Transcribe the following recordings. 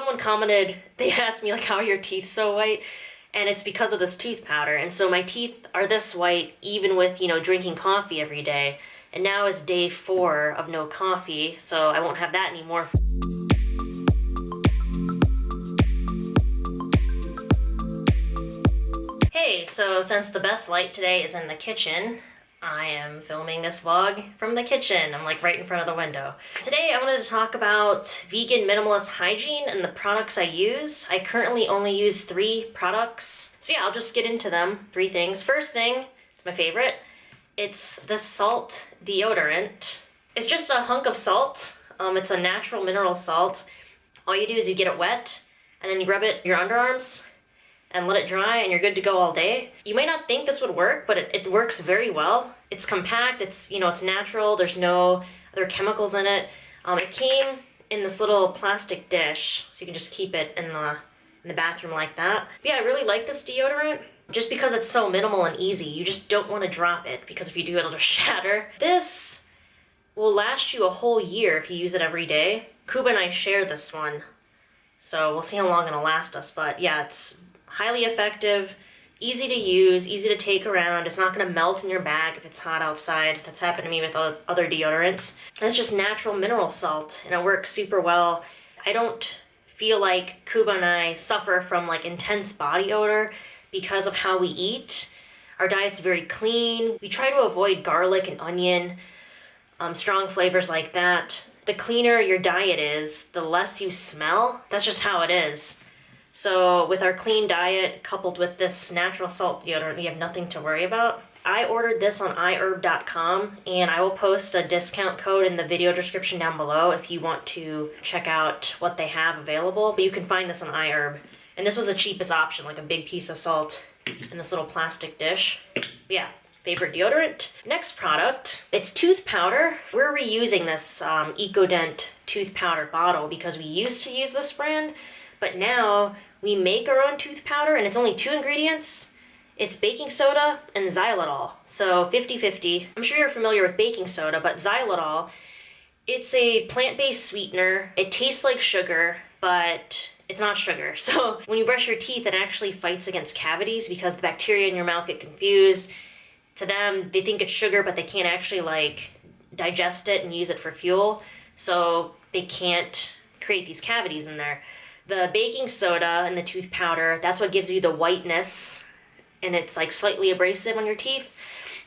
someone commented, they asked me like, how are your teeth so white? And it's because of this tooth powder. And so my teeth are this white even with, drinking coffee every day. And now is day 4 of no coffee, so I won't have that anymore. Hey, so since the best light today is in the kitchen, I am filming this vlog from the kitchen. I'm like right in front of the window. Today I wanted to talk about vegan minimalist hygiene and the products I use. I currently only use 3 products. So yeah, I'll just get into them. 3 things. First thing, it's my favorite. It's the salt deodorant. It's just a hunk of salt. It's a natural mineral salt. All you do is you get it wet and then you rub it your underarms and let it dry and you're good to go all day. You might not think this would work, but it works very well. It's compact, it's natural, there's no other chemicals in it. It came in this little plastic dish, so you can just keep it in the bathroom like that. But yeah, I really like this deodorant, just because it's so minimal and easy. You just don't want to drop it, because if you do, it'll just shatter. This will last you a whole year if you use it every day. Kuba and I share this one, so we'll see how long it'll last us, but yeah, it's highly effective, easy to use, easy to take around. It's not gonna melt in your bag if it's hot outside. That's happened to me with other deodorants. And it's just natural mineral salt and it works super well. I don't feel like Kuba and I suffer from like intense body odor because of how we eat. Our diet's very clean. We try to avoid garlic and onion, strong flavors like that. The cleaner your diet is, the less you smell. That's just how it is. So with our clean diet coupled with this natural salt deodorant, we have nothing to worry about. I ordered this on iHerb.com and I will post a discount code in the video description down below if you want to check out what they have available. But you can find this on iHerb. And this was the cheapest option, like a big piece of salt in this little plastic dish. But yeah, favorite deodorant. Next product, it's tooth powder. We're reusing this EcoDent tooth powder bottle because we used to use this brand, but now we make our own tooth powder and it's only 2 ingredients. It's baking soda and xylitol, so 50-50. I'm sure you're familiar with baking soda, but xylitol, it's a plant-based sweetener. It tastes like sugar, but it's not sugar. So when you brush your teeth, it actually fights against cavities because the bacteria in your mouth get confused. To them, they think it's sugar, but they can't actually like digest it and use it for fuel. So they can't create these cavities in there. The baking soda and the tooth powder, that's what gives you the whiteness, and it's like slightly abrasive on your teeth.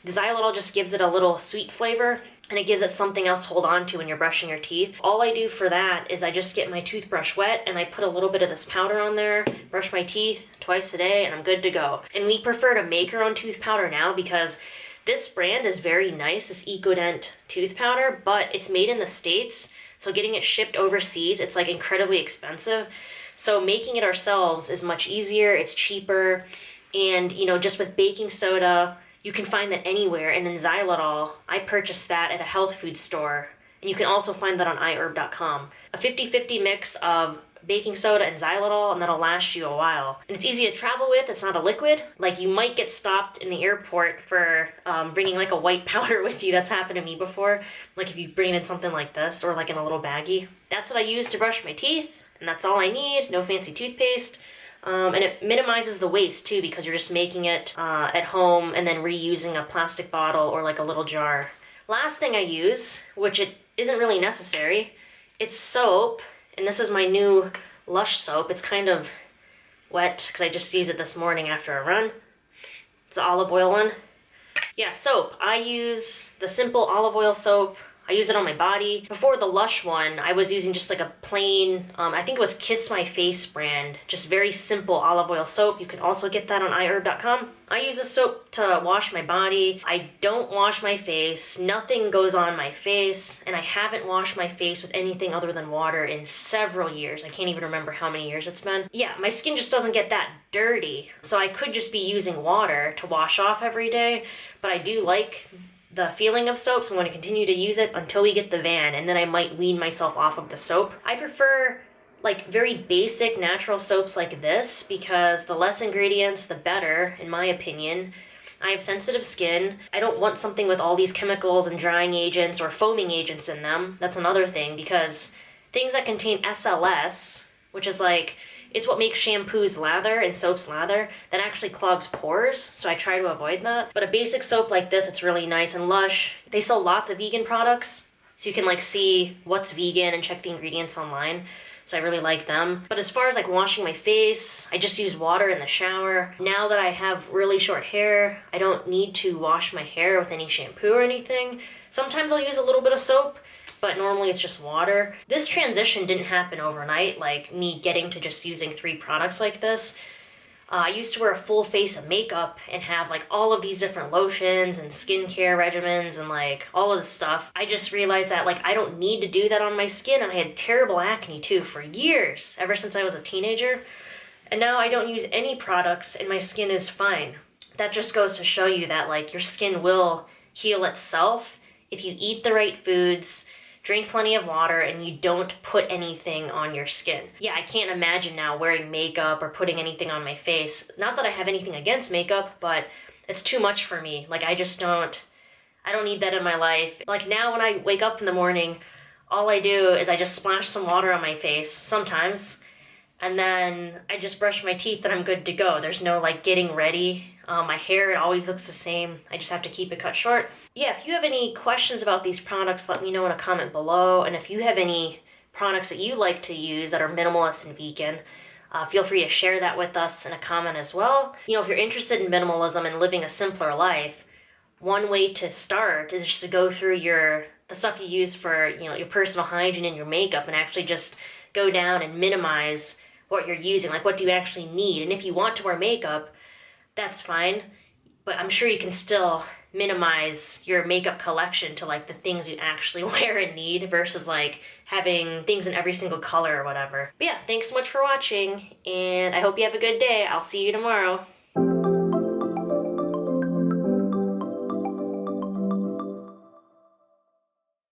The xylitol just gives it a little sweet flavor, and it gives it something else to hold on to when you're brushing your teeth. All I do for that is I just get my toothbrush wet and I put a little bit of this powder on there, brush my teeth twice a day, and I'm good to go. And we prefer to make our own tooth powder now because this brand is very nice, this EcoDent tooth powder, but it's made in the States. So getting it shipped overseas, it's like incredibly expensive. So making it ourselves is much easier, it's cheaper, and just with baking soda, you can find that anywhere. And then xylitol, I purchased that at a health food store, and you can also find that on iHerb.com. A 50-50 mix of baking soda and xylitol, and that'll last you a while. And it's easy to travel with, it's not a liquid. Like you might get stopped in the airport for bringing like a white powder with you. That's happened to me before. Like if you bring in something like this or like in a little baggie. That's what I use to brush my teeth, and that's all I need, no fancy toothpaste. And it minimizes the waste too because you're just making it at home and then reusing a plastic bottle or like a little jar. Last thing I use, which it isn't really necessary, it's soap. And this is my new Lush soap. It's kind of wet because I just used it this morning after a run. It's the olive oil one. Yeah, soap. I use the simple olive oil soap. I use it on my body. Before the Lush one, I was using just like a plain, I think it was Kiss My Face brand, just very simple olive oil soap. You can also get that on iHerb.com. I use this soap to wash my body. I don't wash my face. Nothing goes on my face, and I haven't washed my face with anything other than water in several years. I can't even remember how many years it's been. Yeah, my skin just doesn't get that dirty, so I could just be using water to wash off every day, but I do like the feeling of soap, so I'm going to continue to use it until we get the van, and then I might wean myself off of the soap. I prefer like very basic natural soaps like this because the less ingredients, the better, in my opinion. I have sensitive skin. I don't want something with all these chemicals and drying agents or foaming agents in them. That's another thing, because things that contain SLS, which is like, it's what makes shampoos lather and soaps lather, that actually clogs pores, so I try to avoid that. But a basic soap like this, it's really nice and lush. They sell lots of vegan products, so you can like see what's vegan and check the ingredients online. So I really like them. But as far as like washing my face, I just use water in the shower. Now that I have really short hair, I don't need to wash my hair with any shampoo or anything. Sometimes I'll use a little bit of soap, but normally it's just water. This transition didn't happen overnight, like me getting to just using 3 products like this. I used to wear a full face of makeup and have like all of these different lotions and skincare regimens and like all of this stuff. I just realized that like I don't need to do that on my skin, and I had terrible acne too for years, ever since I was a teenager. And now I don't use any products and my skin is fine. That just goes to show you that like your skin will heal itself if you eat the right foods, drink plenty of water, and you don't put anything on your skin. Yeah, I can't imagine now wearing makeup or putting anything on my face. Not that I have anything against makeup, but it's too much for me. Like I don't need that in my life. Like now when I wake up in the morning, all I do is I just splash some water on my face sometimes, and then I just brush my teeth and I'm good to go. There's no like getting ready. My hair, it always looks the same. I just have to keep it cut short. Yeah, if you have any questions about these products, let me know in a comment below. And if you have any products that you like to use that are minimalist and vegan, feel free to share that with us in a comment as well. You know, if you're interested in minimalism and living a simpler life, one way to start is just to go through the stuff you use for, you know, your personal hygiene and your makeup, and actually just go down and minimize what you're using. Like, what do you actually need? And if you want to wear makeup, that's fine, but I'm sure you can still minimize your makeup collection to like the things you actually wear and need versus like having things in every single color or whatever. But yeah, thanks so much for watching, and I hope you have a good day. I'll see you tomorrow.